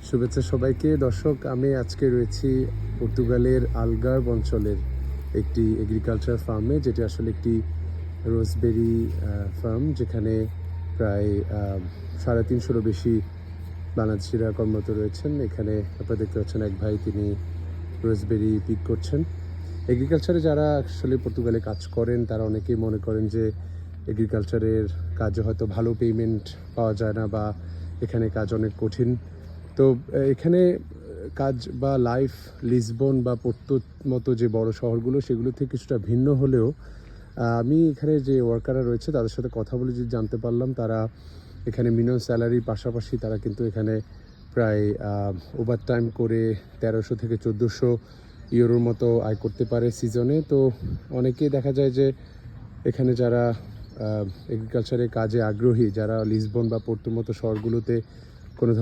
শুভেচ্ছা সবাইকে। দর্শক, আমি আজকে রয়েছি পর্তুগালের আলগার্ভ অঞ্চলের একটি এগ্রিকালচার ফার্মে, যেটি আসলে একটি রোজবেরি ফার্ম, যেখানে প্রায় 350-এরও বেশি বাংলাদেশিরা কর্মরত রয়েছেন। এখানে আপনারা দেখতে পাচ্ছেন এক ভাই, তিনি রোজবেরি পিক করছেন। এগ্রিকালচারে যারা আসলে পর্তুগালে কাজ করেন তারা অনেকেই মনে করেন যে এগ্রিকালচারের কাজে হয়তো ভালো পেমেন্ট পাওয়া যায় না, বা এখানে কাজ অনেক কঠিন। তো এখানে কাজ বা লাইফ লিসবন বা পোর্তোর মতো যে বড় শহরগুলো, সেগুলো থেকে কিছুটা ভিন্ন হলেও আমি এখানে যে ওয়ার্কাররা রয়েছে তাদের সাথে কথা বলে যে জানতে পারলাম, তারা এখানে মিনিমাম স্যালারির পাশাপাশি তারা কিন্তু এখানে প্রায় ওভারটাইম করে 1300 থেকে 1400 ইউরোর মতো আয় করতে পারে সিজনে। তো অনেকেই দেখা যায় যে এখানে যারা এগ্রিকালচারের কাজে আগ্রহী, যারা লিসবন বা পোর্তোর মতো শহরগুলোতে কোনো